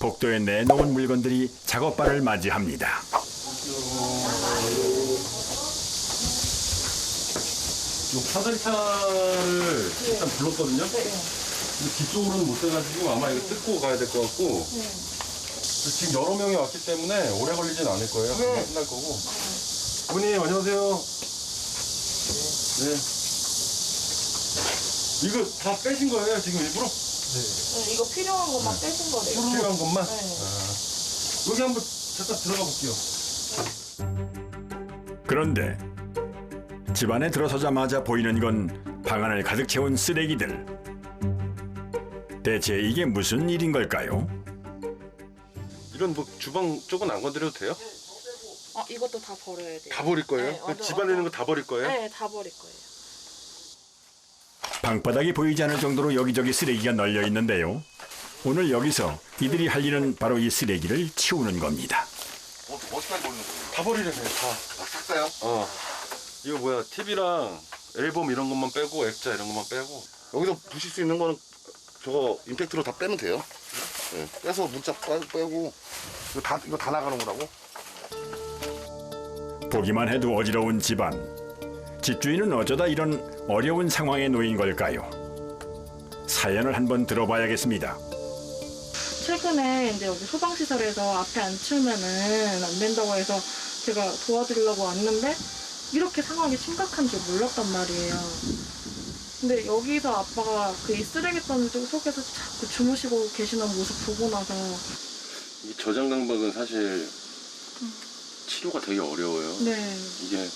복도에 내놓은 물건들이 작업반을 맞이합니다. 요 사다리차를 일단 불렀거든요. 근데 뒤쪽으로는 못 돼가지고 아마 이거 뜯고 가야 될 것 같고. 지금 여러 명이 왔기 때문에 오래 걸리진 않을 거예요. 금방 끝날 거고. 어머님 안녕하세요. 네. 이거 다 빼신 거예요 지금 일부러? 네, 이거 필요한 것만 빼신 거래요. 필요한 것만? 네. 여기 한번 잠깐 들어가 볼게요. 그런데 집 안에 들어서자마자 보이는 건 방 안을 가득 채운 쓰레기들. 대체 이게 무슨 일인 걸까요? 이런 뭐 주방 쪽은 안 건드려도 돼요? 이것도 다 버려야 돼요. 다 버릴 거예요? 네, 그 집안에 있는 거 다 버릴 거예요? 네, 다 버릴 거예요. 방바닥이 보이지 않을 정도로 여기저기 쓰레기가 널려 있는데요. 오늘 여기서 이들이 할 일은 바로 이 쓰레기를 치우는 겁니다. 어디까지 버리는 거예요? 다 버리려면 다. 싹 다요? 이거 뭐야 TV랑 앨범 이런 것만 빼고 액자 이런 것만 빼고. 여기서 부실 수 있는 거는 저거 임팩트로 다 빼면 돼요. 네, 빼서 문짝 빼고 이거 다 나가는 거라고? 보기만 해도 어지러운 집안. 집주인은 어쩌다 이런 어려운 상황에 놓인 걸까요? 사연을 한번 들어봐야겠습니다. 최근에 이제 여기 소방시설에서 앞에 안 치우면은 안 된다고 해서 제가 도와드리려고 왔는데 이렇게 상황이 심각한 줄 몰랐단 말이에요. 근데 여기서 아빠가 그 이 쓰레기통 속에서 자꾸 주무시고 계시는 모습 보고 나서 이 저장 강박은 사실 치료가 되게 어려워요. 네, 이게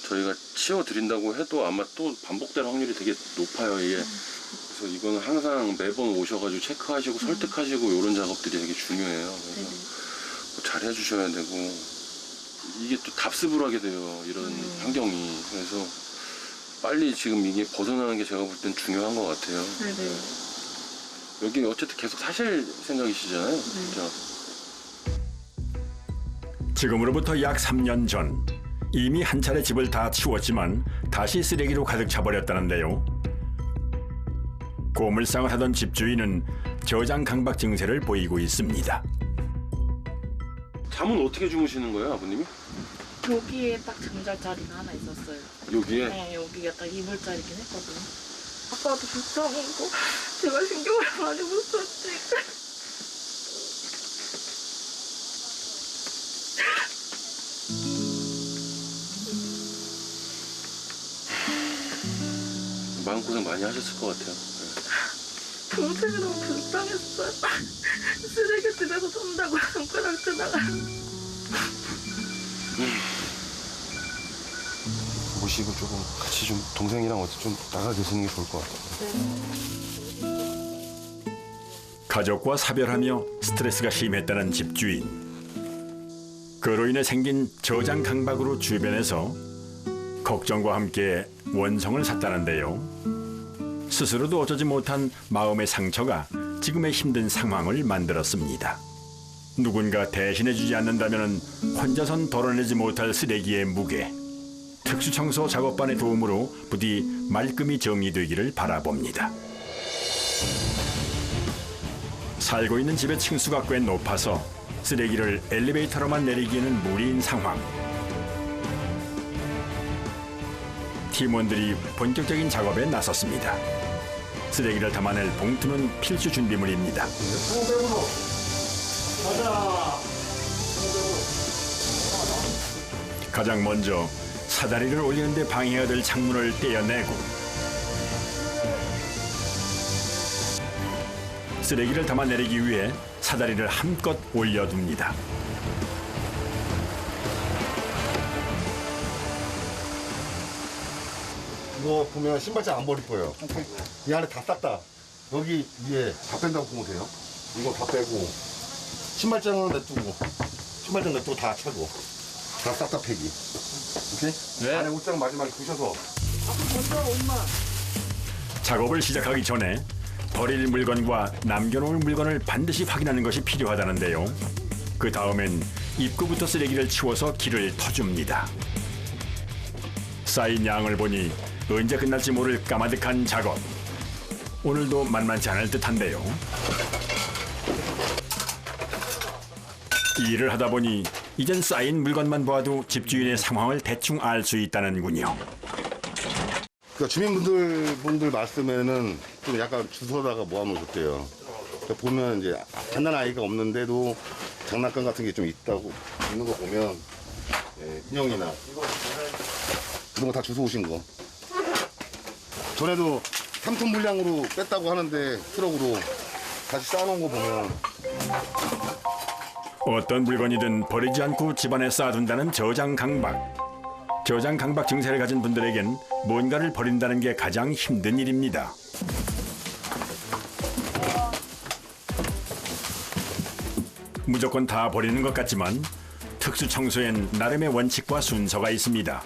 저희가 치워드린다고 해도 아마 또 반복될 확률이 되게 높아요, 이게. 그래서 이거는 항상 매번 오셔가지고 체크하시고 설득하시고 이런 작업들이 되게 중요해요. 그래서 네네. 잘 해주셔야 되고 이게 또 답습을 하게 돼요, 이런 환경이. 그래서 빨리 지금 이게 벗어나는 게 제가 볼 땐 중요한 것 같아요. 네네. 여기 어쨌든 계속 사실 생각이시잖아요. 진짜. 지금으로부터 약 3년 전 이미 한 차례 집을 다 치웠지만 다시 쓰레기로 가득 차버렸다는데요. 고물상을 하던 집주인은 저장 강박 증세를 보이고 있습니다. 잠은 어떻게 주무시는 거예요, 아버님이? 여기에 딱 잠잘 자리가 하나 있었어요. 여기에? 네, 여기가 딱 이불 자리긴 했거든요. 아빠도 불쌍하고 제가 신경을 많이 못 썼으니까. 마음고생 많이 하셨을 것 같아요. 동생이 너무 불쌍했어요. 쓰레기 집에서 손다고 손가락 뜨다가. 모시고 조금 같이 좀 동생이랑 어디 좀 나가 계시는 게 좋을 것 같아요. 가족과 사별하며 스트레스가 심했다는 집주인. 그로 인해 생긴 저장 강박으로 주변에서 걱정과 함께 원성을 샀다는데요. 스스로도 어쩌지 못한 마음의 상처가 지금의 힘든 상황을 만들었습니다. 누군가 대신해주지 않는다면 혼자선 덜어내지 못할 쓰레기의 무게. 특수청소 작업반의 도움으로 부디 말끔히 정리되기를 바라봅니다. 살고 있는 집의 층수가 꽤 높아서 쓰레기를 엘리베이터로만 내리기에는 무리인 상황. 팀원들이 본격적인 작업에 나섰습니다. 쓰레기를 담아낼 봉투는 필수 준비물입니다. 가장 먼저 사다리를 올리는데 방해가 될 창문을 떼어내고 쓰레기를 담아내리기 위해 사다리를 한껏 올려둡니다. 이거 보면 신발장 안 버릴 거예요. 이 안에 다 쌌다. 여기 위에 다 뺀다고 보면 돼요. 이거 다 빼고 신발장은 냅두고 신발장 냅두고 다 차고 다 싹다 패기. 오케이? 네. 안에 옷장 마지막에 부셔서. 작업을 시작하기 전에 버릴 물건과 남겨놓을 물건을 반드시 확인하는 것이 필요하다는데요. 그 다음엔 입구부터 쓰레기를 치워서 길을 터줍니다. 쌓인 양을 보니 언제 끝날지 모를 까마득한 작업. 오늘도 만만치 않을 듯한데요. 일을 하다 보니 이젠 쌓인 물건만 보아도 집주인의 상황을 대충 알 수 있다는군요. 그러니까 주민분들 말씀에는 좀 약간 주워다가 모아놓으면 좋대요. 그러니까 보면 이제 갓난 아이가 없는데도 장난감 같은 게 좀 있는 거 보면 인형이나 이런 거 다 주워 오신 거. 전에도 3톤 물량으로 뺐다고 하는데 트럭으로 다시 쌓아놓은 거 보면 어떤 물건이든 버리지 않고 집안에 쌓아둔다는 저장 강박. 저장 강박 증세를 가진 분들에겐 뭔가를 버린다는 게 가장 힘든 일입니다. 무조건 다 버리는 것 같지만 특수 청소엔 나름의 원칙과 순서가 있습니다.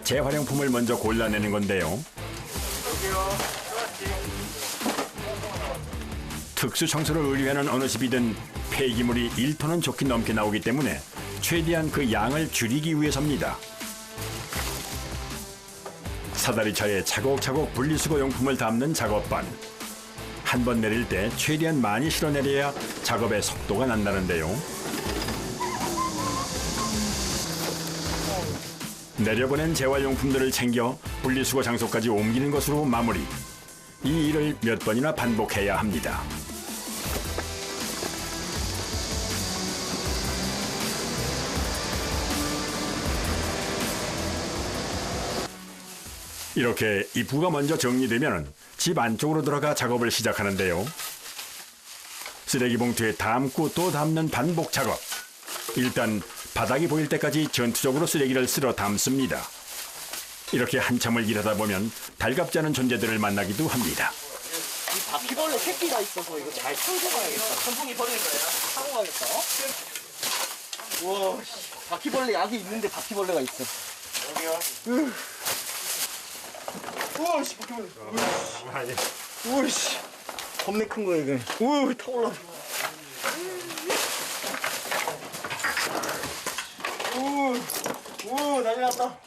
재활용품을 먼저 골라내는 건데요. 특수 청소를 의뢰하는 어느 집이든 폐기물이 1톤은 좋게 넘게 나오기 때문에 최대한 그 양을 줄이기 위해서입니다. 사다리차에 차곡차곡 분리수거 용품을 담는 작업반. 한 번 내릴 때 최대한 많이 실어내려야 작업의 속도가 난다는데요. 내려보낸 재활용품들을 챙겨 분리수거 장소까지 옮기는 것으로 마무리. 이 일을 몇 번이나 반복해야 합니다. 이렇게 입구가 먼저 정리되면 집 안쪽으로 들어가 작업을 시작하는데요. 쓰레기 봉투에 담고 또 담는 반복 작업. 일단 바닥이 보일 때까지 전투적으로 쓰레기를 쓸어 담습니다. 이렇게 한참을 일하다 보면 달갑지 않은 존재들을 만나기도 합니다. 이 바퀴벌레 새끼가 있어서 이거 잘 청소가야겠다. 선풍기 버리는 거야? 사고 가겠다. 우와, 바퀴벌레 약이 있는데 바퀴벌레가 있어. 여기요? 우와, 씨, 바퀴벌레. 우와, 씨. 겁내 큰 거야, 이거. 우와, 타 올라와. 우와, 난리 났다.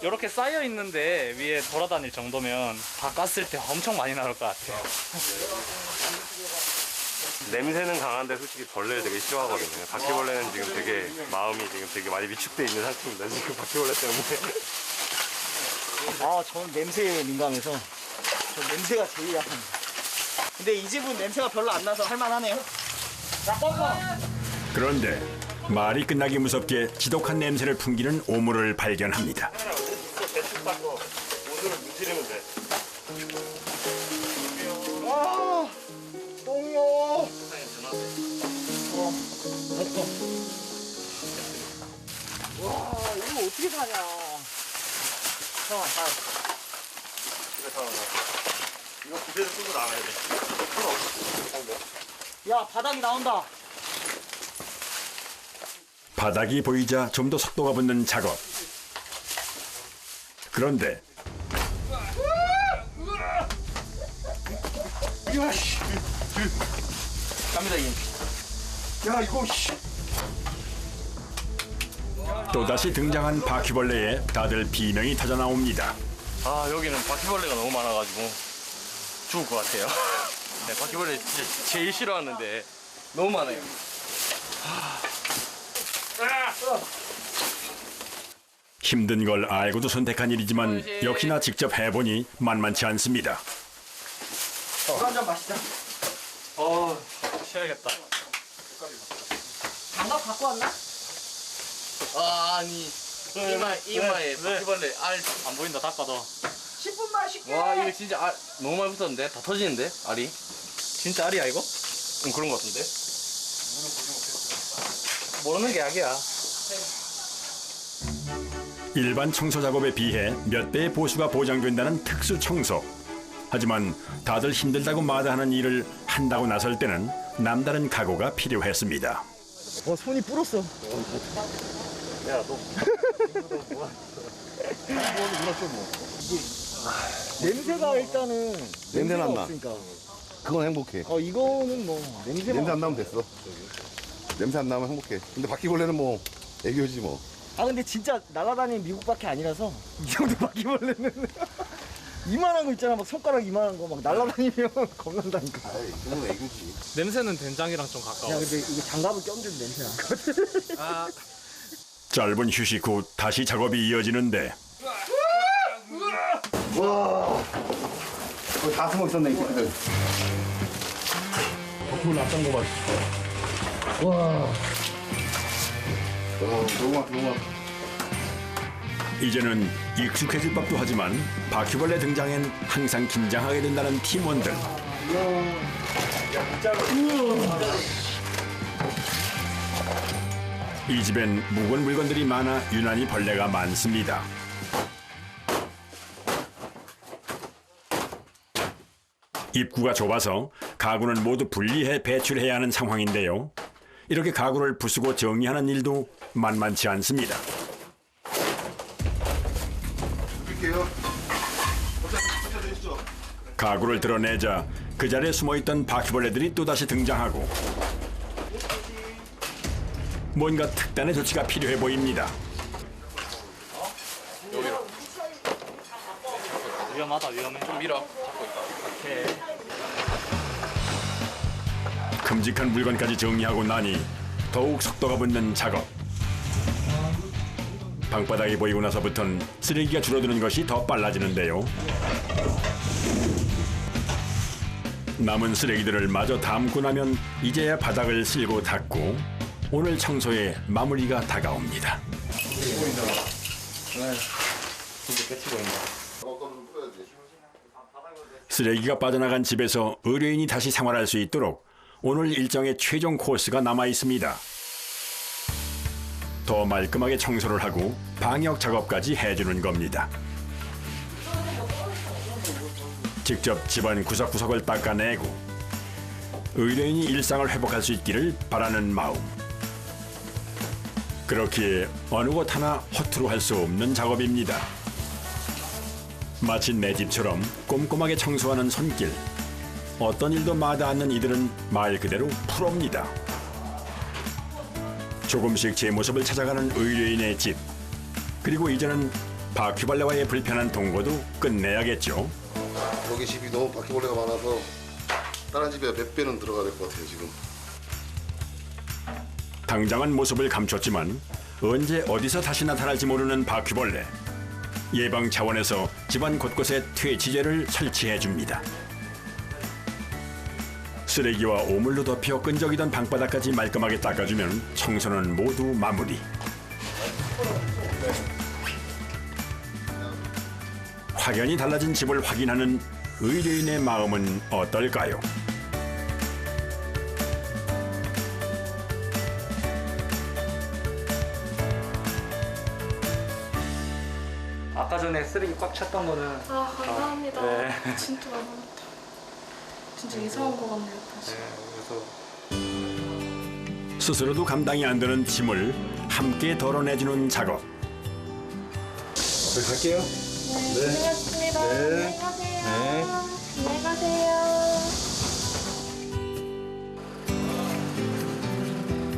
이렇게 쌓여 있는데 위에 돌아다닐 정도면 다 깠을 때 엄청 많이 나올 것 같아요. 냄새는 강한데 솔직히 벌레를 되게 싫어하거든요. 바퀴벌레는 지금 되게 마음이 지금 되게 많이 위축돼 있는 상태입니다. 지금 바퀴벌레 때문에. 아, 저는 냄새에 민감해서 저 냄새가 제일 약합니다. 근데 이 집은 냄새가 별로 안 나서 할만하네요. 잠깐만. 그런데 말이 끝나기 무섭게 지독한 냄새를 풍기는 오물을 발견합니다. 아, 똥이요. 됐어. 와, 이거 어떻게 사냐. 형, 이거 부대에서 쓰고 나와야 돼. 야, 바닥이 나온다. 바닥이 보이자 좀 더 속도가 붙는 작업. 그런데 야, 씨. 갑니다, 이. 야, 이거, 씨. 또다시 등장한 바퀴벌레에 다들 비명이 터져 나옵니다. 아, 여기는 바퀴벌레가 너무 많아가지고 죽을 것 같아요. 네, 바퀴벌레 진짜 제일 싫어하는데 너무 많아요. 힘든 걸 알고도 선택한 일이지만 역시나 직접 해보니 만만치 않습니다. 술 한잔 마시자. 쉬어야겠다. 장갑 갖고 왔나? 아니 이마에 바퀴벌레 알. 안 보인다, 닦아도. 10분만 쉴게. 와, 이거 진짜 알 너무 많이 붙었는데 다 터지는데 알이. 진짜 알이야, 이거? 그런 것 같은데. 모르는 게 약이야. 일반 청소 작업에 비해 몇 배의 보수가 보장된다는 특수 청소. 하지만 다들 힘들다고 마다하는 일을 한다고 나설 때는 남다른 각오가 필요했습니다. 손이 불었어. 냄새가 일단은 냄새 난다. 없으니까. 그건 행복해. 이거는 뭐 냄새만. 냄새 안 나면 됐어. 냄새 안 나면 행복해. 근데 바퀴벌레는 뭐 애교지 뭐. 아, 근데 진짜 날아다니는 미국밖에 아니라서 이 정도 바퀴벌레는 이만한 거 있잖아. 막 손가락 이만한 거 막 날아다니면 겁난다니까. 아이, 그건 애교지. 냄새는 된장이랑 좀 가까워. 야, 근데 이게 장갑을 껴주면 냄새 나거든. 아, 짧은 휴식 후 다시 작업이 이어지는데 와, 거기 다 숨어 있었네, 이 새끼들. 거꾸로 낯선 거 봐. 와, 너무 많다, 너무 많다. 이제는 익숙해질 법도 하지만 바퀴벌레 등장엔 항상 긴장하게 된다는 팀원들. 이 집엔 무거운 물건들이 많아 유난히 벌레가 많습니다. 입구가 좁아서 가구는 모두 분리해 배출해야 하는 상황인데요. 이렇게 가구를 부수고 정리하는 일도 만만치 않습니다. 드릴게요. 혼자 드시죠. 가구를 드러내자 그 자리에 숨어있던 바퀴벌레들이 또다시 등장하고 뭔가 특단의 조치가 필요해 보입니다. 위험하다, 위험해. 좀 밀어. 큼직한 물건까지 정리하고 나니 더욱 속도가 붙는 작업. 방바닥이 보이고 나서부턴 쓰레기가 줄어드는 것이 더 빨라지는데요. 남은 쓰레기들을 마저 담고 나면 이제야 바닥을 쓸고 닦고 오늘 청소의 마무리가 다가옵니다. 쓰레기가 빠져나간 집에서 의뢰인이 다시 생활할 수 있도록 오늘 일정의 최종 코스가 남아 있습니다. 더 말끔하게 청소를 하고 방역 작업까지 해주는 겁니다. 직접 집안 구석구석을 닦아내고 의뢰인이 일상을 회복할 수 있기를 바라는 마음. 그렇기에 어느 곳 하나 허투루 할 수 없는 작업입니다. 마치 내 집처럼 꼼꼼하게 청소하는 손길. 어떤 일도 마다 않는 이들은 말 그대로 프로입니다. 조금씩 제 모습을 찾아가는 의뢰인의 집. 그리고 이제는 바퀴벌레와의 불편한 동거도 끝내야겠죠. 여기 집이 너무 바퀴벌레가 많아서 다른 집에 몇 배는 들어가야 될 것 같아요, 지금. 당장은 모습을 감췄지만 언제 어디서 다시 나타날지 모르는 바퀴벌레. 예방 차원에서 집안 곳곳에 퇴치제를 설치해 줍니다. 쓰레기와 오물로 덮여 끈적이던 방바닥까지 말끔하게 닦아주면 청소는 모두 마무리. 확연히 달라진 집을 확인하는 의뢰인의 마음은 어떨까요? 아까 전에 쓰레기 꽉 찼던 거는 아, 감사합니다. 네. 진짜 많았다. 진짜 이상한 거 같네요, 다시. 그래서 스스로도 감당이 안 되는 짐을 함께 덜어내주는 작업. 저희 갈게요. 네, 고생하셨습니다. 안녕히 가세요. 안녕히 가세요.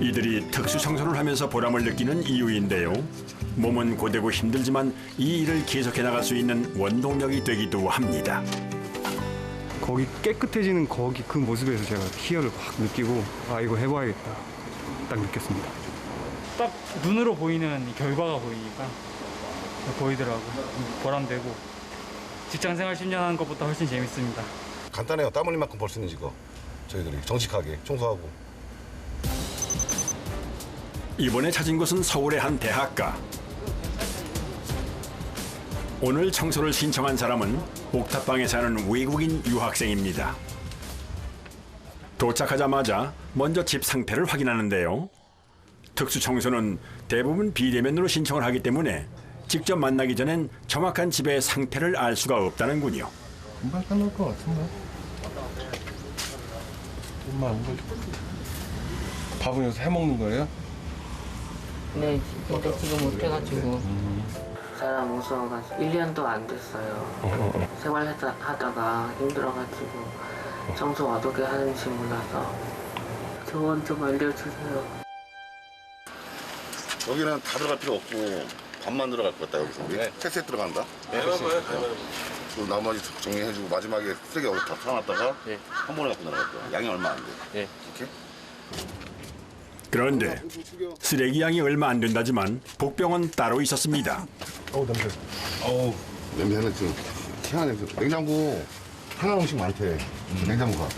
이들이 특수 청소를 하면서 보람을 느끼는 이유인데요. 몸은 고되고 힘들지만 이 일을 계속해 나갈 수 있는 원동력이 되기도 합니다. 거기 깨끗해지는 거기 그 모습에서 제가 희열을 확 느끼고 아 이거 해봐야겠다 딱 느꼈습니다. 딱 눈으로 보이는 이 결과가 보이니까 보이더라고. 보람되고 직장 생활 10년 하는 것보다 훨씬 재밌습니다. 간단해요. 땀 흘린 만큼 벌 수 있는 직업. 저희들이 정직하게 청소하고. 이번에 찾은 곳은 서울의 한 대학가. 오늘 청소를 신청한 사람은 옥탑방에 사는 외국인 유학생입니다. 도착하자마자 먼저 집 상태를 확인하는데요. 특수 청소는 대부분 비대면으로 신청을 하기 때문에 직접 만나기 전엔 정확한 집의 상태를 알 수가 없다는군요. 금방 끝날 것 같은데. 얼마 안 걸려. 밥은 여기서 해 먹는 거예요? 네, 근데 지금 못해가지고 사람 무서워가지고 1년도 안 됐어요. 생활하다가 힘들어가지고 청소 어떻게 하는지 몰라서 조언 좀 알려주세요. 여기는 다 들어갈 필요 없고 반만 들어갈 것 같다, 여기서. 우리 네. 셋 들어간다. 네, 해봐요. 또 나머지 정리해주고 마지막에 쓰레기 여기 다 사놨다가 예. 한 번에 갖고 나갈 거야. 양이 얼마 안 돼. 예. 오케이? 그런데 쓰레기 양이 얼마 안 된다지만 복병은 따로 있었습니다. 냄새는 지금 희한해. 냉장고 하나 음식 많대. 냉장고가.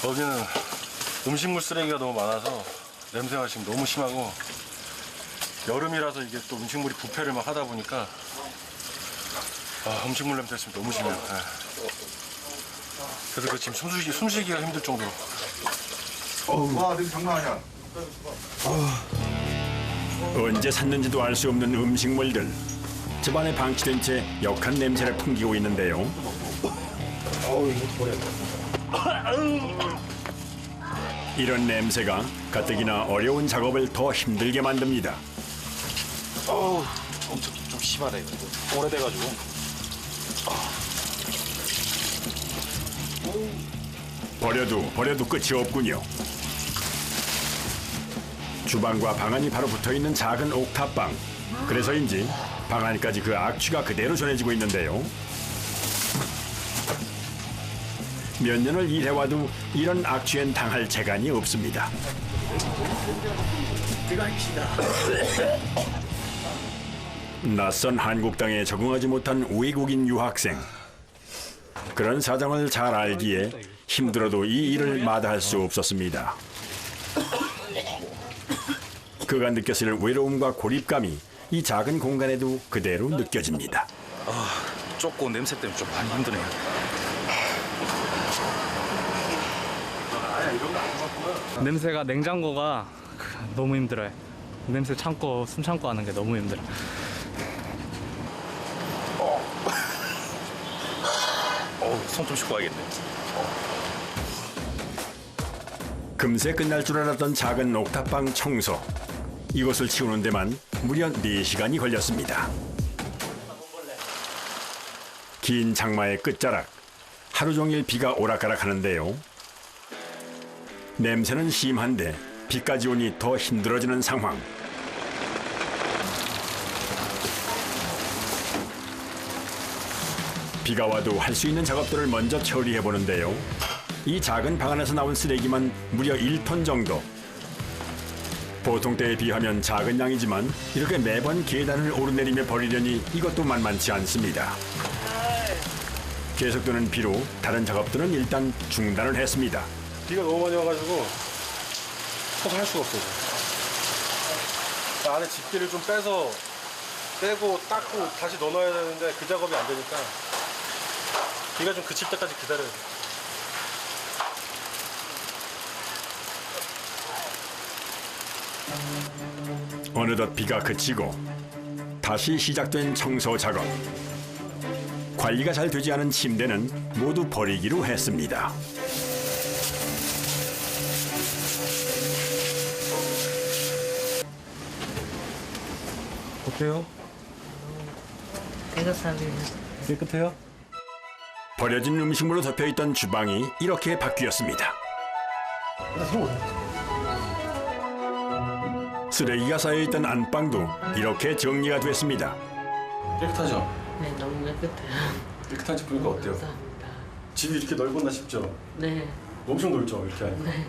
여기는 음식물 쓰레기가 너무 많아서 냄새가 지금 너무 심하고 여름이라서 이게 또 음식물이 부패를 막 하다 보니까 음식물 냄새가 지금 너무 심해요. 예. 그래서 지금 숨쉬기가 힘들 정도로. 와, 냄새 장난 아니야. 언제 샀는지도 알 수 없는 음식물들. 집안에 방치된 채 역한 냄새를 풍기고 있는데요. 이런 냄새가 가뜩이나 어려운 작업을 더 힘들게 만듭니다. 엄청 좀 심하네 이거. 오래돼가지고. 버려도 끝이 없군요. 주방과 방안이 바로 붙어있는 작은 옥탑방. 그래서인지 방 안까지 그 악취가 그대로 전해지고 있는데요. 몇 년을 일해와도 이런 악취엔 당할 재간이 없습니다. 낯선 한국 땅에 적응하지 못한 외국인 유학생. 그런 사정을 잘 알기에 힘들어도 이 일을 마다할 수 없었습니다. 그가 느꼈을 외로움과 고립감이 이 작은 공간에도 그대로 느껴집니다. 좁고 냄새 때문에 좀 많이 힘드네요. 냄새가 냉장고가 너무 힘들어요. 냄새 참고 숨 참고 하는 게 너무 힘들어. 손 좀 씻고 와야겠네. 금세 끝날 줄 알았던 작은 옥탑방 청소. 이곳을 치우는 데만 무려 4시간이 걸렸습니다. 긴 장마의 끝자락. 하루 종일 비가 오락가락하는데요. 냄새는 심한데 비까지 오니 더 힘들어지는 상황. 비가 와도 할 수 있는 작업들을 먼저 처리해 보는데요. 이 작은 방 안에서 나온 쓰레기만 무려 1톤 정도. 보통 때에 비하면 작은 양이지만 이렇게 매번 계단을 오르내리며 버리려니 이것도 만만치 않습니다. 계속되는 비로 다른 작업들은 일단 중단을 했습니다. 비가 너무 많이 와가지고 서서 할 수가 없어요. 안에 집기를 좀 빼고 닦고 다시 넣어놔야 되는데 그 작업이 안 되니까 비가 좀 그칠 때까지 기다려야 돼요. 어느덧 비가 그치고 다시 시작된 청소 작업. 관리가 잘 되지 않은 침대는 모두 버리기로 했습니다. 어때요? 깨끗해요? 버려진 음식물로 덮여있던 주방이 이렇게 바뀌었습니다. 쓰레기가 쌓여있던 안방도 이렇게 정리가 됐습니다. 깨끗하죠? 네, 너무 깨끗해요. 깨끗한 집 보니까 어때요? 감사합니다. 집이 이렇게 넓었나 싶죠? 네, 엄청 넓죠, 이렇게 하니까. 네.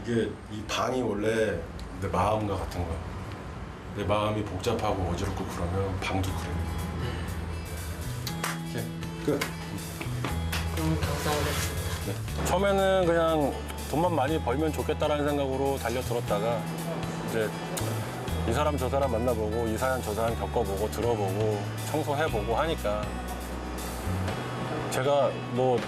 이게 이 방이 원래 내 마음과 같은 거야. 내 마음이 복잡하고 어지럽고 그러면 방도 그래. 이렇게 끝. 너무 감사합니다. 처음에는 그냥 돈만 많이 벌면 좋겠다라는 생각으로 달려들었다가 이제 이 사람 저 사람 만나보고 이 사람 저 사람 겪어보고 들어보고 청소해보고 하니까 제가 뭐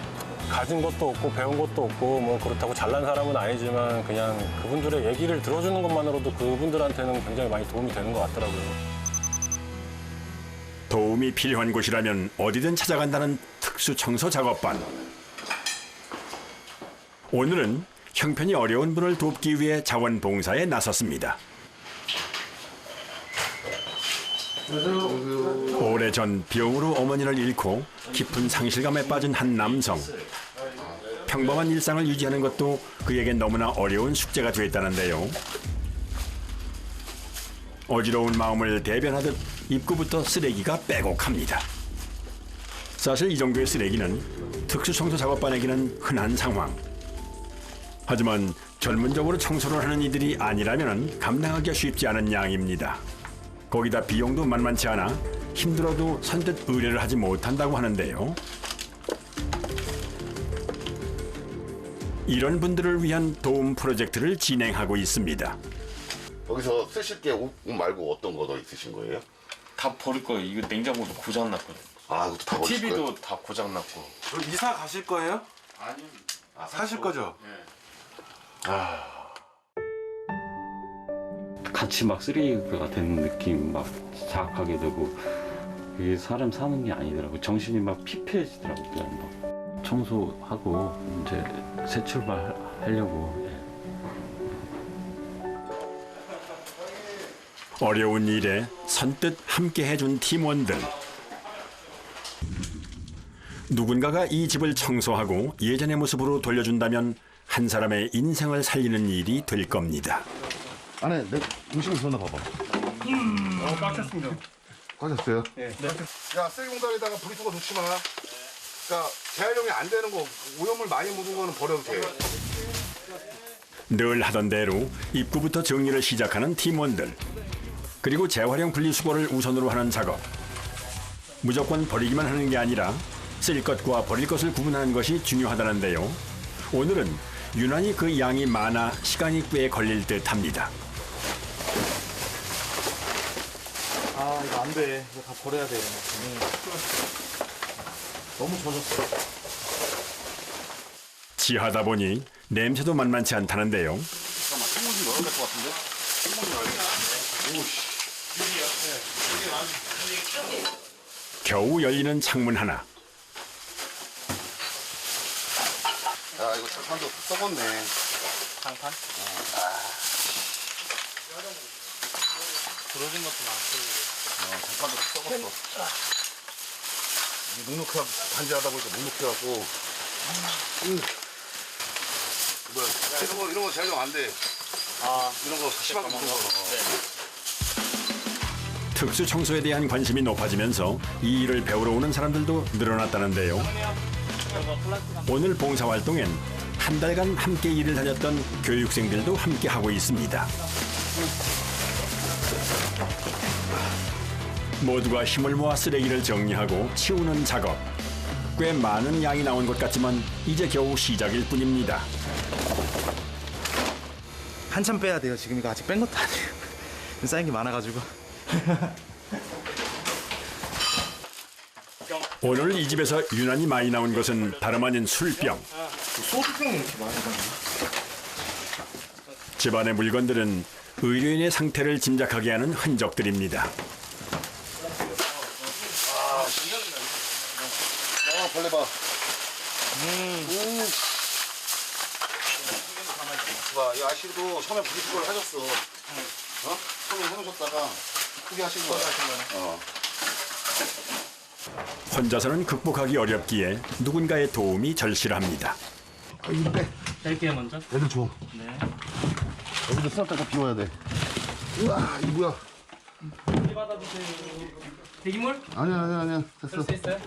가진 것도 없고 배운 것도 없고 뭐 그렇다고 잘난 사람은 아니지만 그냥 그분들의 얘기를 들어주는 것만으로도 그분들한테는 굉장히 많이 도움이 되는 것 같더라고요. 도움이 필요한 곳이라면 어디든 찾아간다는 특수 청소 작업반. 오늘은 형편이 어려운 분을 돕기 위해 자원봉사에 나섰습니다. 오래전 병으로 어머니를 잃고 깊은 상실감에 빠진 한 남성. 평범한 일상을 유지하는 것도 그에겐 너무나 어려운 숙제가 됐다는데요. 어지러운 마음을 대변하듯 입구부터 쓰레기가 빼곡합니다. 사실 이 정도의 쓰레기는 특수청소 작업반에게는 흔한 상황. 하지만 전문적으로 청소를 하는 이들이 아니라면 감당하기가 쉽지 않은 양입니다. 거기다 비용도 만만치 않아 힘들어도 선뜻 의뢰를 하지 못한다고 하는데요. 이런 분들을 위한 도움 프로젝트를 진행하고 있습니다. 거기서 쓰실 게 옷 말고 어떤 거 더 있으신 거예요? 다 버릴 거예요. 이거 냉장고도 고장 났거든요. 아, 그것도 다 버리실 거예요? TV도 다 고장 났고. 이사 가실 거예요? 아니요. 사실 거죠? 같이 막 쓰레기가 되는 느낌 막 자학하게 되고 이게 사람 사는 게 아니더라고. 정신이 막 피폐해지더라고. 그냥 막 청소하고 이제 새 출발 하려고. 어려운 일에 선뜻 함께 해준 팀원들. 누군가가 이 집을 청소하고 예전의 모습으로 돌려준다면 한 사람의 인생을 살리는 일이 될 겁니다. 안에 내 음식을 넣나 봐봐. 빡쳤습니다. 하셨어요? 네. 야, 쓰레기봉다리에다가 분리수거 넣지 마. 그러니까 재활용이 안 되는 거, 오염물 많이 묻은 거는 버려도 돼. 늘 하던 대로 입구부터 정리를 시작하는 팀원들. 그리고 재활용 분리수거를 우선으로 하는 작업. 무조건 버리기만 하는 게 아니라 쓸 것과 버릴 것을 구분하는 것이 중요하다는데요. 오늘은 유난히 그 양이 많아 시간이 꽤 걸릴 듯합니다. 아 이거 안 돼. 이거 다 버려야 돼. 너무 젖었어. 지하다 보니 냄새도 만만치 않다는데요. 잠깐만, 창문 좀 열어야 될 것 같은데? 창문 좀 열어야 돼. 오씨. 겨우 열리는 창문 하나. 야, 이거 장판도 썩었네. 장판? 부러진 것도 많고. 장판도 썩었어. 눅눅하고 반지하다 보니까 눅눅해갖고. 뭐야, 야, 이런 거 재활용 안 돼. 이런 거 심하게 묻은 거. 특수 청소에 대한 관심이 높아지면서 이 일을 배우러 오는 사람들도 늘어났다는데요. 오늘 봉사활동엔 한 달간 함께 일을 다녔던 교육생들도 함께 하고 있습니다. 모두가 힘을 모아 쓰레기를 정리하고 치우는 작업. 꽤 많은 양이 나온 것 같지만 이제 겨우 시작일 뿐입니다. 한참 빼야 돼요. 지금 이거 아직 뺀 것도 아니에요. 쌓인 게 많아가지고. 오늘 이 집에서 유난히 많이 나온 것은 다름 아닌 술병. 소주병이 이렇게 많이 나요. 집안의 물건들은 의료인의 상태를 짐작하게 하는 흔적들입니다. 벌레 봐. 봐, 이 아씨도 처음에 분리수거를 하셨어. 처음에 해놓으셨다가 포기하신 거야. 혼자서는 극복하기 어렵기에 누군가의 도움이 절실합니다. 이거 빼. 뺄게요 먼저. 애들 줘. 네. 여기도 수납장 다 비워야 돼. 우와, 이거 뭐야? 대기물? 아니야. 됐어. 수 있어요?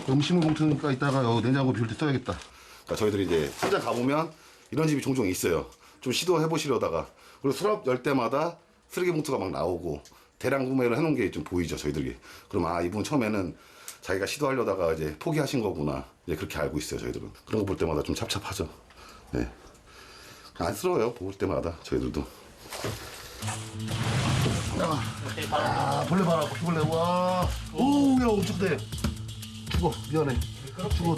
음식물 봉투니까 이따가 여기 냉장고 비울 때 써야겠다. 그러니까 저희들이 이제 현장 가보면 이런 집이 종종 있어요. 좀 시도해 보시려다가 그리고 수납 열 때마다 쓰레기 봉투가 막 나오고 대량 구매를 해놓은 게 좀 보이죠 저희들이. 그럼 아 이분 처음에는 자기가 시도하려다가 이제 포기하신 거구나 이제 그렇게 알고 있어요 저희들은. 그런 거 볼 때마다 좀 찹찹하죠. 네. 안쓰러워요 볼 때마다 저희들도. 아 벌레 봐라 바퀴벌레. 와. 오야 엄청 돼. 죽어 미안해. 죽어.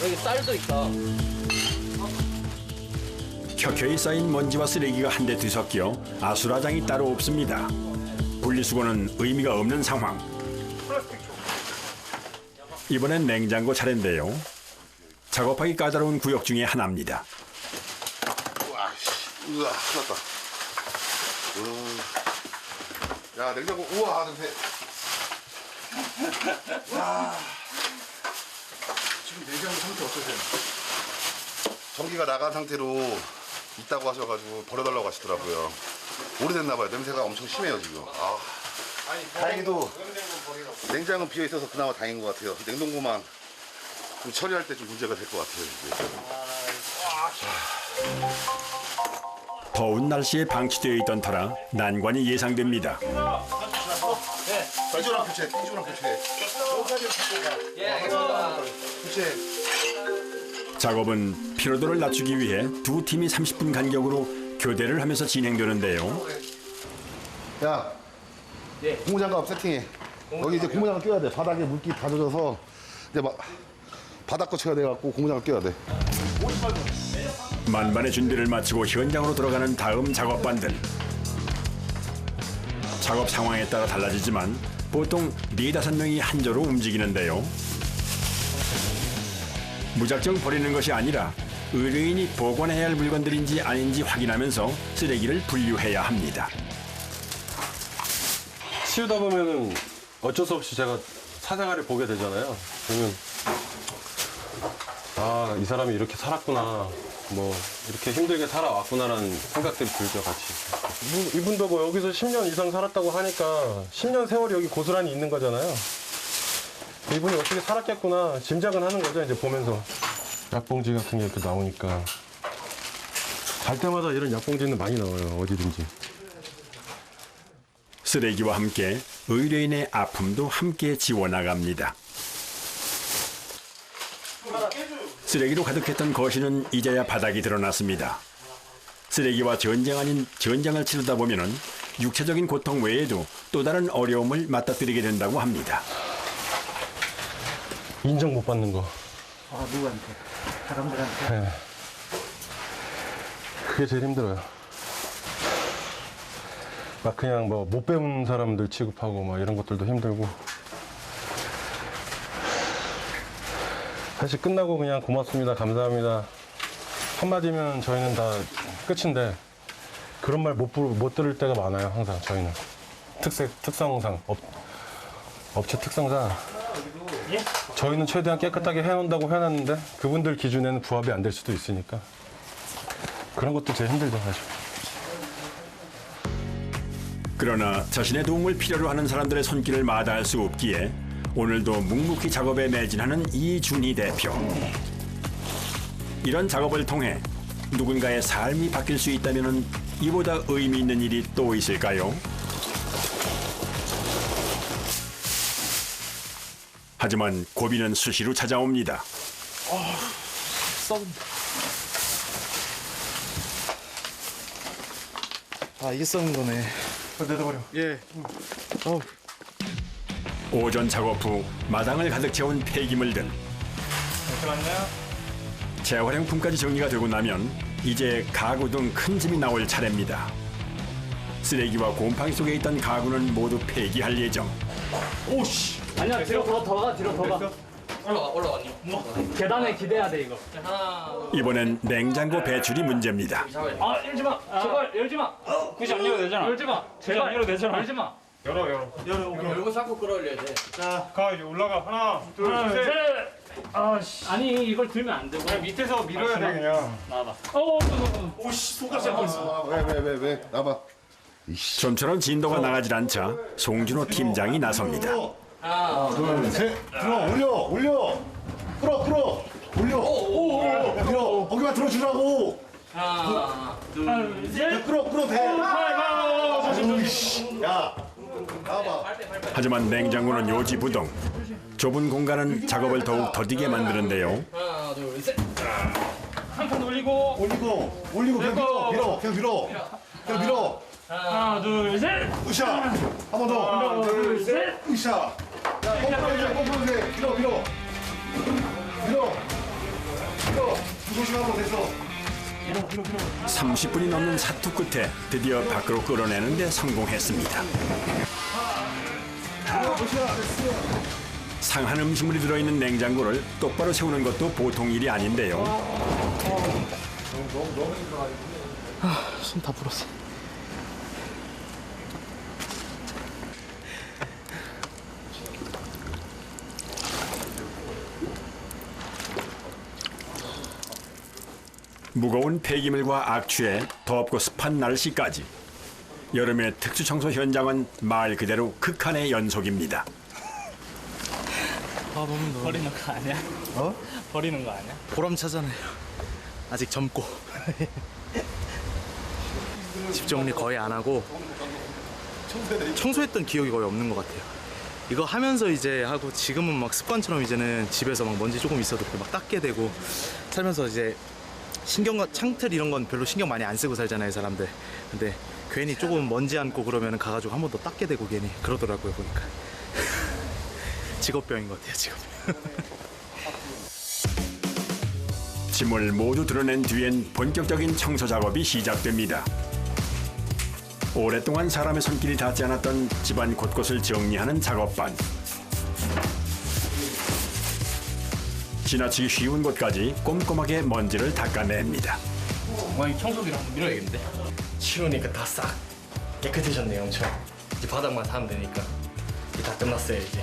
여기 쌀도 있다. 켜켜이 쌓인 먼지와 쓰레기가 한데 뒤섞여 아수라장이 따로 없습니다. 분리수거는 의미가 없는 상황. 이번엔 냉장고 차례인데요. 작업하기 까다로운 구역 중에 하나입니다. 우와 큰일 났다. 야 냉장고 우와 냄새. 와. 지금 냉장고 상태 어떠세요? 전기가 나간 상태로 있다고 하셔가지고 버려달라고 하시더라고요. 오래됐나 봐요. 냄새가 엄청 심해요 지금. 아, 다행히도 냉장은 비어 있어서 그나마 다행인 것 같아요. 냉동고만 좀 처리할 때 좀 문제가 될 것 같아요. 이제. 더운 날씨에 방치되어 있던 터라 난관이 예상됩니다. 띠조랑 교체, 띠조랑 교체. 교체. 작업은 피로도를 낮추기 위해 두 팀이 30분 간격으로 교대를 하면서 진행되는데요. 야, 고무장갑 세팅해. 여기 이제 고무장갑 껴야 돼. 바닥에 물기 다 젖어서 이제 막 바닥 거쳐야 돼갖고 고무장갑 껴야 돼. 만반의 준비를 마치고 현장으로 들어가는 다음 작업반들. 작업 상황에 따라 달라지지만 보통 4-5명이 한 조로 움직이는데요. 무작정 버리는 것이 아니라 의뢰인이 보관해야 할 물건들인지 아닌지 확인하면서 쓰레기를 분류해야 합니다. 치우다 보면은 어쩔 수 없이 제가 사생활을 보게 되잖아요. 그러면 아, 이 사람이 이렇게 살았구나. 뭐 이렇게 힘들게 살아왔구나라는 생각들이 들죠, 같이. 이분도 뭐 여기서 10년 이상 살았다고 하니까 10년 세월이 여기 고스란히 있는 거잖아요. 이분이 어떻게 살았겠구나 짐작은 하는 거죠, 이제 보면서. 약봉지 같은 게 이렇게 나오니까 갈 때마다 이런 약봉지는 많이 나와요, 어디든지. 쓰레기와 함께 의뢰인의 아픔도 함께 지워나갑니다. 쓰레기로 가득했던 거실은 이제야 바닥이 드러났습니다. 쓰레기와 전쟁 아닌 전쟁을 치르다 보면은 육체적인 고통 외에도 또 다른 어려움을 맞닥뜨리게 된다고 합니다. 인정 못 받는 거. 아, 누구한테? 사람들한테? 네. 그게 제일 힘들어요. 막 그냥 뭐 못 배운 사람들 취급하고 막 이런 것들도 힘들고. 사실 끝나고 그냥 고맙습니다, 감사합니다 한마디면 저희는 다 끝인데 그런 말 못 들을 때가 많아요, 항상 저희는. 특성상, 업체 특성상 저희는 최대한 깨끗하게 해놓는다고 해놨는데 그분들 기준에는 부합이 안 될 수도 있으니까 그런 것도 제일 힘들죠, 사실. 그러나 자신의 도움을 필요로 하는 사람들의 손길을 마다할 수 없기에 오늘도 묵묵히 작업에 매진하는 이준희 대표. 이런 작업을 통해 누군가의 삶이 바뀔 수 있다면 이보다 의미 있는 일이 또 있을까요? 하지만 고비는 수시로 찾아옵니다. 아, 이게 썩은 거네. 내려버려. 예. 오전 작업 후 마당을 가득 채운 폐기물들. 재활용품까지 정리가 되고 나면 이제 가구 등 큰 짐이 나올 차례입니다. 쓰레기와 곰팡이 속에 있던 가구는 모두 폐기할 예정. 오씨. 아니야, 뒤로 더 가, 뒤로 더 가. 올라왔니? 계단에 기대야 돼 이거. 이번엔 냉장고 배출이 문제입니다. 아, 열지 마. 제발 열지 마. 굳이 안 열어도 되잖아. 열지 마. 제발 안 열어도 되잖아. 열지 마. 열고 자꾸 끌어올려야 돼. 가 이제 올라가. 하나, 둘, 셋. 아씨. 아니 이걸 들면 안 되고. 그냥 밑에서 밀어야 돼 그냥. 나와봐. 오씨 속가시 하고 있어. 왜? 나봐. 좀처럼 진도가 나가질 않자 송준호 팀장이 나섭니다. 하나, 둘, 셋. 들어, 올려. 끌어. 올려. 밀어. 거기만 들어주라고. 하나, 둘, 셋. 끌어, 돼. 야, 나와봐. 하지만 냉장고는 요지부동. 좁은 공간은 작업을 더욱 더디게 만드는데요. 하나, 둘, 셋. 한 칸 올리고. 올리고 그냥 밀어. 하나, 둘, 셋. 으쌰. 한 번 더. 하나, 둘, 셋. 으쌰. 거꾸로 돼. 밀어. 조심하고 됐어. 30분이 넘는 사투 끝에 드디어 밖으로 끌어내는 데 성공했습니다. 상한 음식물이 들어있는 냉장고를 똑바로 세우는 것도 보통 일이 아닌데요. 손 다 불었어. 무거운 폐기물과 악취에 덥고 습한 날씨까지 여름의 특수 청소 현장은 말 그대로 극한의 연속입니다. 버리는 거 아니야? 버리는 거 아니야? 보람차잖아요. 아직 젊고. 집 정리 거의 안 하고 청소했던 기억이 거의 없는 것 같아요. 이거 하면서 이제 하고 지금은 막 습관처럼 이제는 집에서 막 먼지 조금 있어도 막 닦게 되고 살면서 이제 창틀 이런 건 별로 신경 많이 안 쓰고 살잖아요, 사람들. 근데 괜히 조금 먼지 앉고 그러면 가가지고 한 번 더 닦게 되고 괜히 그러더라고요, 보니까. 직업병인 것 같아요, 직업병. 짐을 모두 드러낸 뒤엔 본격적인 청소 작업이 시작됩니다. 오랫동안 사람의 손길이 닿지 않았던 집안 곳곳을 정리하는 작업반. 지나치기 쉬운 곳까지 꼼꼼하게 먼지를 닦아냅니다. 이 청소기를 한번 밀어야겠는데? 치우니까 다 싹 깨끗해졌네요, 엄청. 이제 바닥만 닿으면 되니까. 이제 다 끝났어요, 이제.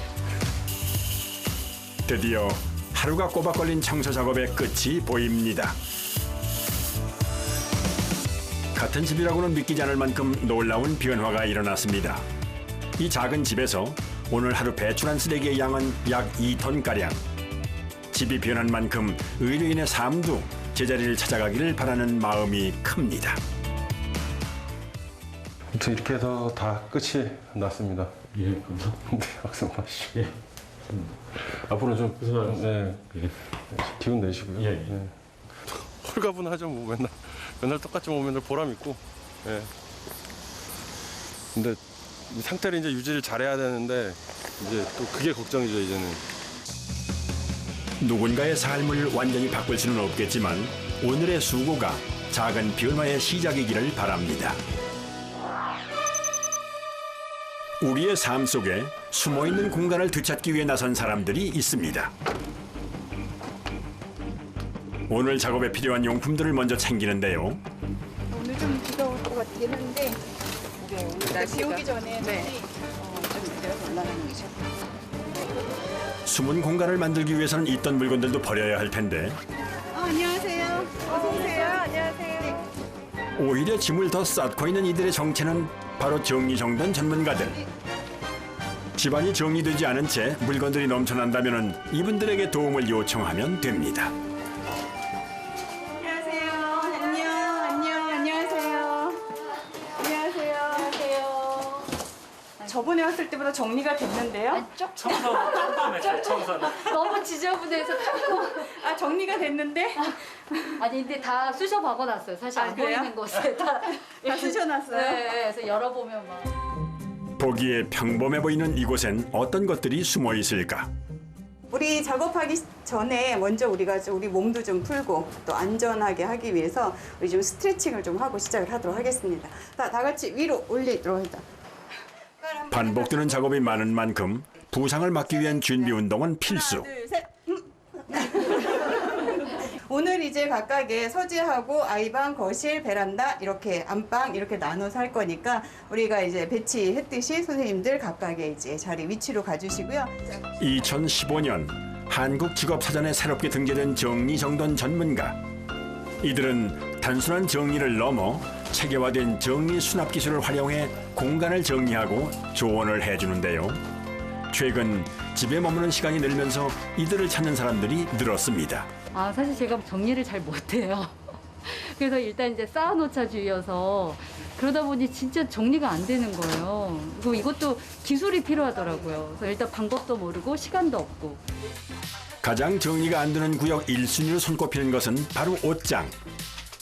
드디어 하루가 꼬박 걸린 청소 작업의 끝이 보입니다. 같은 집이라고는 믿기지 않을 만큼 놀라운 변화가 일어났습니다. 이 작은 집에서 오늘 하루 배출한 쓰레기의 양은 약 2톤가량. 집이 변한 만큼 의료인의 삶도 제자리를 찾아가기를 바라는 마음이 큽니다. 이렇게 해서 다 끝이 났습니다. 예, 감사합니다. 네, 박수 마시죠. 예. 앞으로 좀 고생하셨습니다. 네, 기운 내시고요. 예, 예. 네. 홀가분하죠, 뭐 맨날 똑같이 뭐 맨날 보람 있고. 예. 근데 이 상태를 이제 유지를 잘해야 되는데 이제 또 그게 걱정이죠, 이제는. 누군가의 삶을 완전히 바꿀 수는 없겠지만 오늘의 수고가 작은 변화의 시작이기를 바랍니다. 우리의 삶 속에 숨어있는 공간을 되찾기 위해 나선 사람들이 있습니다. 오늘 작업에 필요한 용품들을 먼저 챙기는데요. 오늘 좀 비가 올 것 같긴 한데 비 오기 전에 좀 내려서 올라가는 거죠. 숨은 공간을 만들기 위해서는 있던 물건들도 버려야 할 텐데 안녕하세요. 어서 오세요. 안녕하세요. 오히려 짐을 더 쌓고 있는 이들의 정체는 바로 정리정돈 전문가들. 집안이 정리되지 않은 채 물건들이 넘쳐난다면 이분들에게 도움을 요청하면 됩니다. 안녕하세요. 안녕하세요. 안녕하세요. 저번에 왔을 때보다 정리가 됐는데요? 청소는 너무 지저분해서 조금 정리가 됐는데? 아니 근데 다 쑤셔 박아놨어요. 사실 안 그래요? 보이는 곳에 다 쑤셔놨어요? 네, 그래서 열어보면 막 보기에 평범해 보이는 이곳엔 어떤 것들이 숨어 있을까? 우리 작업하기 전에 먼저 우리가 우리 몸도 좀 풀고 또 안전하게 하기 위해서 우리 좀 스트레칭을 좀 하고 시작을 하도록 하겠습니다. 다 같이 위로 올리도록 합니다. 반복되는 작업이 많은 만큼 부상을 막기 위한 준비 운동은 필수. 하나, 둘, 셋. 오늘 이제 각각의 서재하고 아이방, 거실, 베란다 이렇게 안방 이렇게 나눠서 할 거니까 우리가 이제 배치했듯이 선생님들 각각의 이제 자리 위치로 가주시고요. 2015년 한국직업사전에 새롭게 등재된 정리정돈 전문가. 이들은 단순한 정리를 넘어 체계화된 정리 수납 기술을 활용해 공간을 정리하고 조언을 해주는데요. 최근 집에 머무는 시간이 늘면서 이들을 찾는 사람들이 늘었습니다. 사실 제가 정리를 잘 못해요. 그래서 일단 이제 쌓아놓자주의여서 그러다 보니 진짜 정리가 안 되는 거예요. 그리고 이것도 기술이 필요하더라고요. 그래서 일단 방법도 모르고 시간도 없고. 가장 정리가 안 되는 구역 1순위로 손꼽히는 것은 바로 옷장.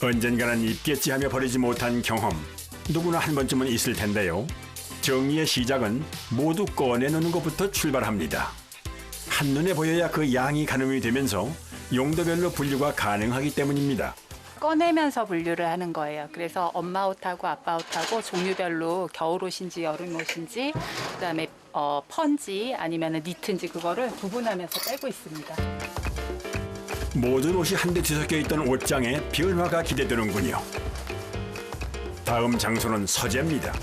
언젠가는 입겠지 하며 버리지 못한 경험. 누구나 한 번쯤은 있을 텐데요. 정리의 시작은 모두 꺼내놓는 것부터 출발합니다. 한눈에 보여야 그 양이 가늠이 되면서 용도별로 분류가 가능하기 때문입니다. 꺼내면서 분류를 하는 거예요. 그래서 엄마 옷하고 아빠 옷하고 종류별로 겨울 옷인지 여름 옷인지 그다음에 펀지 아니면 니트인지 그거를 구분하면서 빼고 있습니다. 모든 옷이 한데 뒤섞여 있던 옷장에 변화가 기대되는군요. 다음 장소는 서재입니다.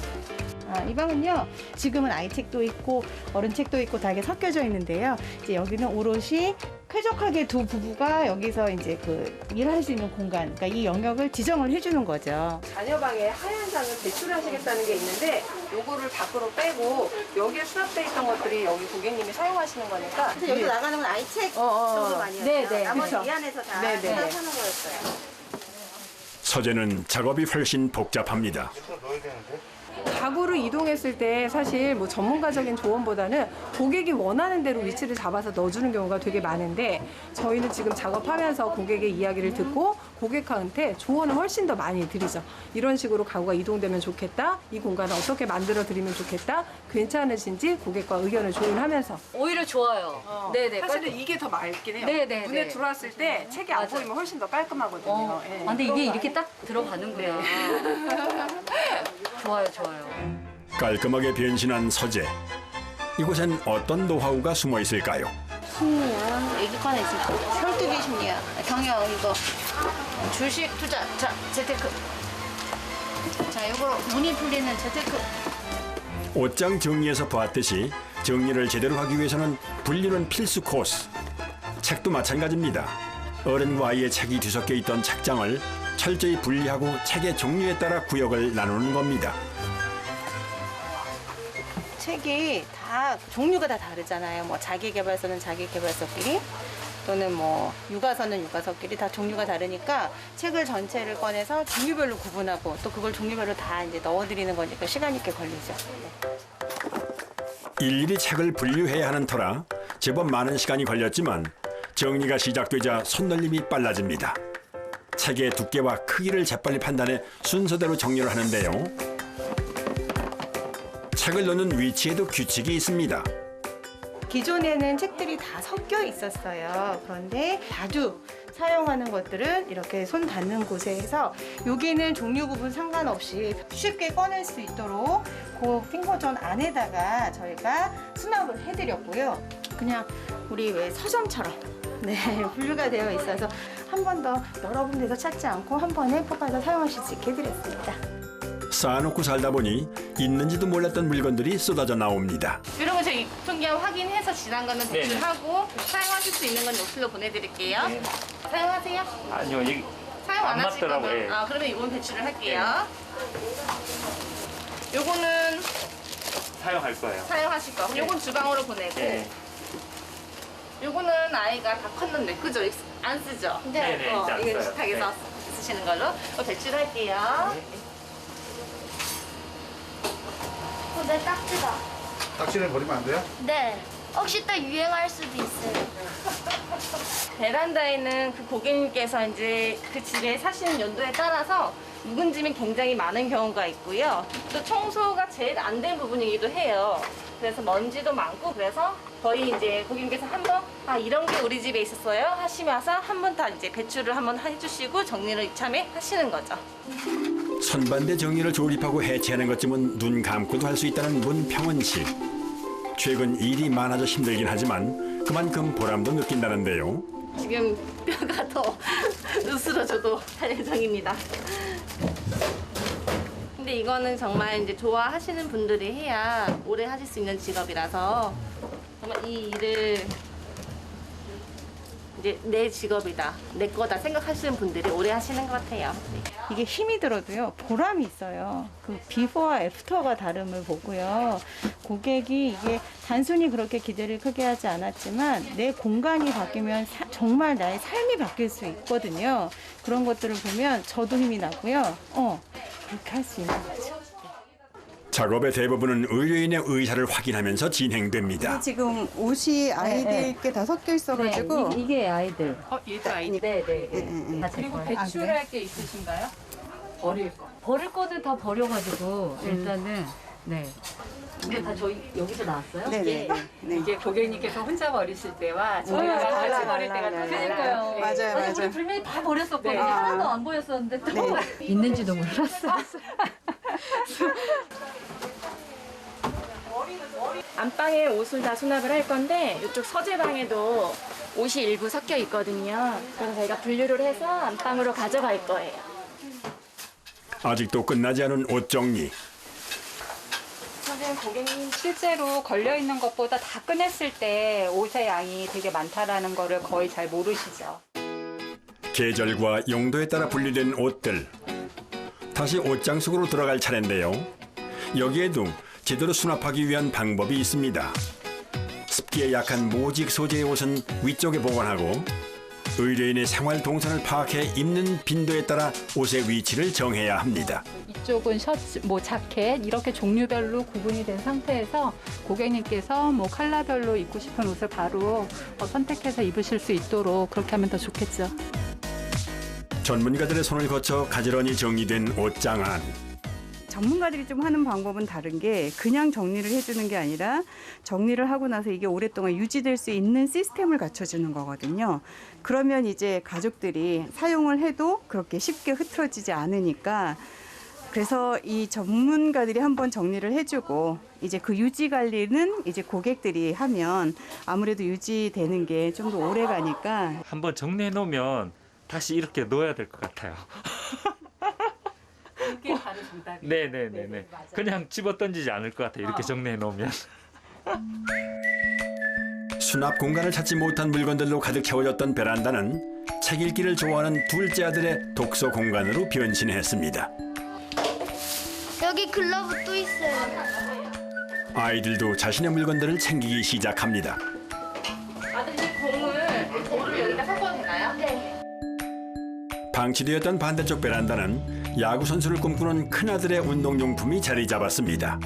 이 방은요, 지금은 아이 책도 있고 어른 책도 있고 다 이렇게 섞여져 있는데요. 이제 여기는 오롯이 쾌적하게 두 부부가 여기서 이제 그 일할 수 있는 공간, 그러니까 이 영역을 지정을 해주는 거죠. 자녀방에 하얀 장을 배출하시겠다는 게 있는데 요거를 밖으로 빼고 여기에 수납돼 있던 것들이 여기 고객님이 사용하시는 거니까 여기 나가는 건 아이 책 정도만이었어요. 네네. 나머지 그쵸. 이 안에서 다 네네. 수납하는 거였어요. 서재는 작업이 훨씬 복잡합니다. 가구를 이동했을 때 사실 뭐 전문가적인 조언보다는 고객이 원하는 대로 위치를 잡아서 넣어주는 경우가 되게 많은데 저희는 지금 작업하면서 고객의 이야기를 듣고 고객한테 조언을 훨씬 더 많이 드리죠. 이런 식으로 가구가 이동되면 좋겠다. 이 공간을 어떻게 만들어 드리면 좋겠다. 괜찮으신지 고객과 의견을 조율하면서. 오히려 좋아요. 네네. 사실은 이게 더 맑긴 해요. 네네. 눈에 들어왔을 때 책이 안 보이면 훨씬 더 깔끔하거든요. 예. 아, 근데 이게 이렇게 딱 들어가는구나. 좋아요, 좋아요. 깔끔하게 변신한 서재. 이곳엔 어떤 노하우가 숨어 있을까요? 심리야. 애기 거 하나 있을 거야. 설득의 심리야. 경영 이거. 주식 투자. 자, 재테크. 자, 이거 돈이 풀리는 재테크. 옷장 정리에서 보았듯이 정리를 제대로 하기 위해서는 분류는 필수 코스. 책도 마찬가지입니다. 어른과 아이의 책이 뒤섞여 있던 책장을 철저히 분리하고 책의 종류에 따라 구역을 나누는 겁니다. 책이 다 종류가 다 다르잖아요. 뭐 자기계발서는 자기계발서끼리 또는 뭐 육아서는 육아서끼리 다 종류가 다르니까 책을 전체를 꺼내서 종류별로 구분하고 또 그걸 종류별로 다 이제 넣어드리는 거니까 시간이 꽤 걸리죠. 일일이 책을 분류해야 하는 터라 제법 많은 시간이 걸렸지만 정리가 시작되자 손놀림이 빨라집니다. 책의 두께와 크기를 재빨리 판단해 순서대로 정리를 하는데요. 책을 넣는 위치에도 규칙이 있습니다. 기존에는 책들이 다 섞여 있었어요. 그런데 자주 사용하는 것들은 이렇게 손 닿는 곳에 해서 여기는 종류 구분 상관없이 쉽게 꺼낼 수 있도록 그 핑거존 안에다가 저희가 수납을 해드렸고요. 그냥 우리 왜 서점처럼 네, 분류가 되어 있어서 한 번 더 여러 군데서 찾지 않고 한 번에 뽑아서 사용하실 수 있게 해드렸습니다. 쌓아놓고 살다 보니 있는지도 몰랐던 물건들이 쏟아져 나옵니다. 이런 거 저희 유통기한 확인해서 지난 거는 배출하고 사용하실 수 있는 건 노출로 보내드릴게요. 사용하세요? 아니요, 이게 사용 안 안 하실 거면 맞더라고요. 아 그러면 이건 배출을 할게요. 요거는 사용할 거예요. 사용하실 거. 요건 주방으로 보내고. 네. 요거는 아이가 다 컸는데 그죠? 안 쓰죠? 네네, 이제 안 이거 써요. 식탁에서 쓰시는 걸로 배출할게요. 내 딱지다. 딱지는 버리면 안 돼요? 네. 혹시 또 유행할 수도 있어요. 베란다에는 그 고객님께서 이제 그 집에 사시는 연도에 따라서 묵은짐이 굉장히 많은 경우가 있고요. 또 청소가 제일 안 된 부분이기도 해요. 그래서 먼지도 많고 그래서 거의 이제 고객님께서 한번 이런 게 우리 집에 있었어요 하시면서 한 번 다 이제 배출을 한번 해주시고 정리를 이참에 하시는 거죠. 선반대 정리를 조립하고 해체하는 것쯤은 눈 감고도 할 수 있다는 문평원 씨. 최근 일이 많아져 힘들긴 하지만 그만큼 보람도 느낀다는데요. 지금 뼈가 더 으스러져도 할 예정입니다. 근데 이거는 정말 이제 좋아하시는 분들이 해야 오래 하실 수 있는 직업이라서 정말 이 일을 이제 내 직업이다, 내 거다 생각하시는 분들이 오래 하시는 것 같아요. 이게 힘이 들어도요 보람이 있어요. 그 비포와 애프터가 다름을 보고요. 고객이 이게 단순히 그렇게 기대를 크게 하지 않았지만 내 공간이 바뀌면 정말 나의 삶이 바뀔 수 있거든요. 그런 것들을 보면 저도 힘이 나고요. 그렇게 할 수 있는 거죠. 작업의 대부분은 의뢰인의 의사를 확인하면서 진행됩니다. 지금 옷이 아이들께 다 섞여 있어가지고 네, 이게 아이들. 얘도 아이들. 네네. 그리고 배출할 게 있으신가요? 버릴 거. 버릴 거는 다 버려가지고 일단은 네. 이게 다 저희 여기서 나왔어요? 네네. 이게 고객님께서 혼자 버리실 때와 저희가 같이 버릴 때가 다 그러니까요. 맞아요, 맞아요. 우리 분명히 다 버렸었거든요. 네. 하나도 안 보였었는데 또 있는지도 몰랐어요. 안방에 옷을 다 수납을 할 건데 이쪽 서재방에도 옷이 일부 섞여 있거든요. 그래서 저희가 분류를 해서 안방으로 가져갈 거예요. 아직도 끝나지 않은 옷 정리. 사실 고객님 실제로 걸려 있는 것보다 다 꺼냈을 때 옷의 양이 되게 많다라는 거를 거의 잘 모르시죠. 계절과 용도에 따라 분리된 옷들. 다시 옷장 속으로 들어갈 차례인데요. 여기에도 제대로 수납하기 위한 방법이 있습니다. 습기에 약한 모직 소재의 옷은 위쪽에 보관하고 의뢰인의 생활 동선을 파악해 입는 빈도에 따라 옷의 위치를 정해야 합니다. 이쪽은 셔츠, 자켓 이렇게 종류별로 구분이 된 상태에서 고객님께서 컬러별로 입고 싶은 옷을 바로 선택해서 입으실 수 있도록 그렇게 하면 더 좋겠죠. 전문가들의 손을 거쳐 가지런히 정리된 옷장 안. 전문가들이 좀 하는 방법은 다른 게 그냥 정리를 해주는 게 아니라 정리를 하고 나서 이게 오랫동안 유지될 수 있는 시스템을 갖춰주는 거거든요. 그러면 이제 가족들이 사용을 해도 그렇게 쉽게 흐트러지지 않으니까 그래서 이 전문가들이 한번 정리를 해주고 이제 그 유지 관리는 이제 고객들이 하면 아무래도 유지되는 게 좀 더 오래 가니까 한번 정리해 놓으면 다시 이렇게 넣어야 될 것 같아요. 그게 바로 정답이에요. 네네네네. 그냥 집어 던지지 않을 것 같아요. 이렇게 정리해 놓으면. 수납 공간을 찾지 못한 물건들로 가득 채워졌던 베란다는 책 읽기를 좋아하는 둘째 아들의 독서 공간으로 변신했습니다. 여기 글러브 또 있어요. 아이들도 자신의 물건들을 챙기기 시작합니다. 아들님 공을 여기다 섞어도 되나요? 네. 방치되었던 반대쪽 베란다는 야구 선수를 꿈꾸는 큰아들의 운동용품이 자리 잡았습니다.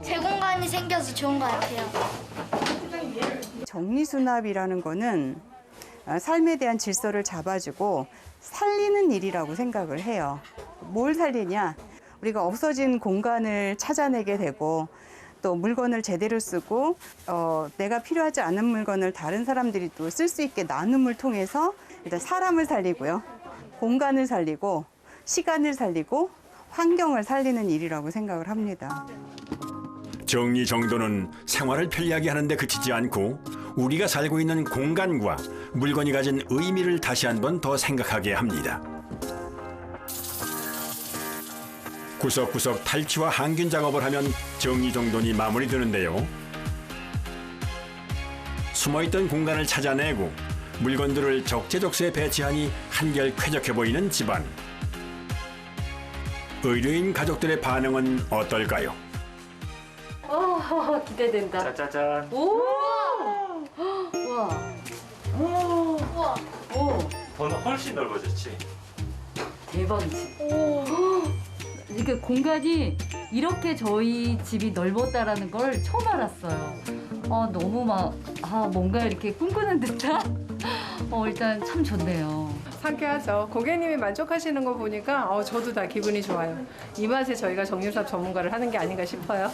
제 공간이 생겨서 좋은 것 같아요. 정리수납이라는 거는 삶에 대한 질서를 잡아주고 살리는 일이라고 생각을 해요. 뭘 살리냐? 우리가 없어진 공간을 찾아내게 되고 또 물건을 제대로 쓰고 내가 필요하지 않은 물건을 다른 사람들이 또 쓸 수 있게 나눔을 통해서 일단 사람을 살리고요. 공간을 살리고 시간을 살리고 환경을 살리는 일이라고 생각을 합니다. 정리정돈은 생활을 편리하게 하는 데 그치지 않고 우리가 살고 있는 공간과 물건이 가진 의미를 다시 한번 더 생각하게 합니다. 구석구석 탈취와 항균 작업을 하면 정리정돈이 마무리되는데요. 숨어있던 공간을 찾아내고 물건들을 적재적소에 배치하니 한결 쾌적해 보이는 집안. 의뢰인 가족들의 반응은 어떨까요? 기대된다. 짜자잔. 오! 와. 우와. 오. 더 훨씬 넓어졌지. 대박이지. 이게 공간이 이렇게 저희 집이 넓었다라는 걸 처음 알았어요. 너무 뭔가 이렇게 꿈꾸는 듯한? 일단 참 좋네요. 상쾌하죠. 고객님이 만족하시는 거 보니까 저도 다 기분이 좋아요. 이 맛에 저희가 정리수납 전문가를 하는 게 아닌가 싶어요.